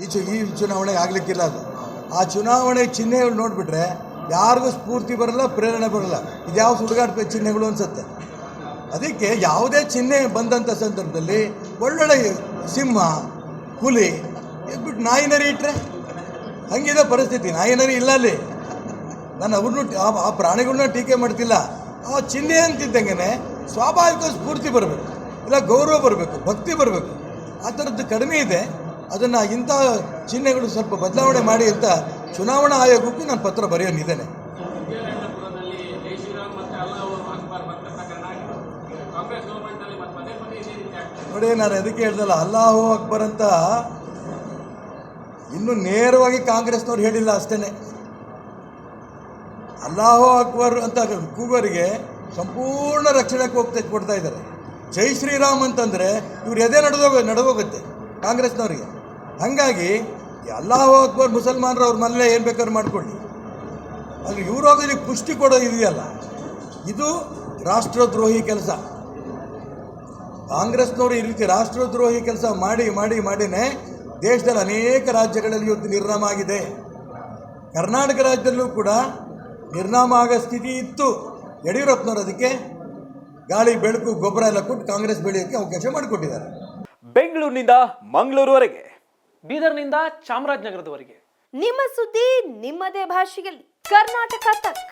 ಈ ಚುನಾವಣೆಗೆ ಆಗಲಿಕ್ಕಿಲ್ಲ ಅದು. ಆ ಚುನಾವಣೆ ಚಿಹ್ನೆಗಳು ನೋಡಿಬಿಟ್ರೆ ಯಾರಿಗೂ ಸ್ಫೂರ್ತಿ ಬರಲ್ಲ, ಪ್ರೇರಣೆ ಬರಲ್ಲ. ಇದ್ಯಾವ ಸುಡುಗಾಟ ಚಿಹ್ನೆಗಳು ಅನಿಸುತ್ತೆ. ಅದಕ್ಕೆ ಯಾವುದೇ ಚಿಹ್ನೆ ಬಂದಂಥ ಸಂದರ್ಭದಲ್ಲಿ ಒಳ್ಳೊಳ್ಳೆ ಸಿಂಹ, ಹುಲಿ ಬಿಟ್ಟು ನಾಯಿನರಿ ಇಟ್ಟರೆ ಹಂಗಿದೆ ಪರಿಸ್ಥಿತಿ. ನಾಯಿನರಿ ಇಲ್ಲ ಅಲ್ಲಿ. ನಾನು ಅವ್ರನ್ನೂ ಆ ಪ್ರಾಣಿಗಳನ್ನ ಟೀಕೆ ಮಾಡ್ತಿಲ್ಲ. ಆ ಚಿಹ್ನೆ ಅಂತಿದ್ದಂಗೆ ಸ್ವಾಭಾವಿಕ ಸ್ಫೂರ್ತಿ ಬರಬೇಕು, ಇಲ್ಲ ಗೌರವ ಬರಬೇಕು, ಭಕ್ತಿ ಬರಬೇಕು. ಆ ಥರದ್ದು ಕಡಿಮೆ ಇದೆ. ಅದನ್ನು ಇಂಥ ಚಿಹ್ನೆಗಳು ಸ್ವಲ್ಪ ಬದಲಾವಣೆ ಮಾಡಿ ಅಂತ ಚುನಾವಣಾ ಆಯೋಗಕ್ಕೂ ನಾನು ಪತ್ರ ಬರೆಯೋನಿದ್ದೇನೆ. ನೋಡಿ, ನಾನು ಅದಕ್ಕೆ ಹೇಳ್ದಲ್ಲ, ಅಲ್ಲಾಹು ಅಕ್ಬರ್ ಅಂತ ಇನ್ನೂ ನೇರವಾಗಿ ಕಾಂಗ್ರೆಸ್ನವ್ರು ಹೇಳಿಲ್ಲ ಅಷ್ಟೇ. ಅಲ್ಲಾಹು ಅಕ್ಬರ್ ಅಂತ ಕೂಗೋರಿಗೆ ಸಂಪೂರ್ಣ ರಕ್ಷಣೆ ಕೊಡ್ತಾ ಇದ್ದಾರೆ. ಜೈ ಶ್ರೀರಾಮ್ ಅಂತಂದರೆ ಇವ್ರು ಎದೆ ನಡೆದೋಗುತ್ತೆ ಕಾಂಗ್ರೆಸ್ನವ್ರಿಗೆ. ಹಾಗಾಗಿ ಅಲ್ಲಾಹು ಅಕ್ಬರ್ ಮುಸಲ್ಮಾನರು ಅವ್ರ ಮನೇಲೆ ಏನು ಬೇಕಾದ್ರೂ ಮಾಡಿಕೊಳ್ಳಿ, ಆದರೆ ಇವ್ರು ಹೋಗೋದಕ್ಕೆ ಪುಷ್ಟಿ ಕೊಡೋದು ಇದೆಯಲ್ಲ, ಇದು ರಾಷ್ಟ್ರದ್ರೋಹಿ ಕೆಲಸ. ಕಾಂಗ್ರೆಸ್ನವರು ಈ ರೀತಿ ರಾಷ್ಟ್ರದ್ರೋಹಿ ಕೆಲಸ ಮಾಡಿನೇ ದೇಶದಲ್ಲಿ ಅನೇಕ ರಾಜ್ಯಗಳಲ್ಲಿ ಇವತ್ತು ನಿರ್ನಾಮ ಆಗಿದೆ. ಕರ್ನಾಟಕ ರಾಜ್ಯದಲ್ಲೂ ಕೂಡ ನಿರ್ನಾಮ ಆಗೋ ಸ್ಥಿತಿ ಇತ್ತು. ಯಡಿಯೂರಪ್ಪನವರು ಅದಕ್ಕೆ ಗಾಳಿ ಬೆಳಕು ಗೊಬ್ಬರ ಎಲ್ಲ ಕೊಟ್ಟು ಕಾಂಗ್ರೆಸ್ ಬೆಳೆಯೋಕ್ಕೆ ಅವಕಾಶ ಮಾಡಿಕೊಟ್ಟಿದ್ದಾರೆ. ಬೆಂಗಳೂರಿನಿಂದ ಮಂಗಳೂರುವರೆಗೆ, ಬೀದರ್ನಿಂದ ಚಾಮರಾಜನಗರದವರೆಗೆ ನಿಮ್ಮ ಸುದ್ದಿ ನಿಮ್ಮದೇ ಭಾಷೆಯಲ್ಲಿ. ಕರ್ನಾಟಕ ತಕ್.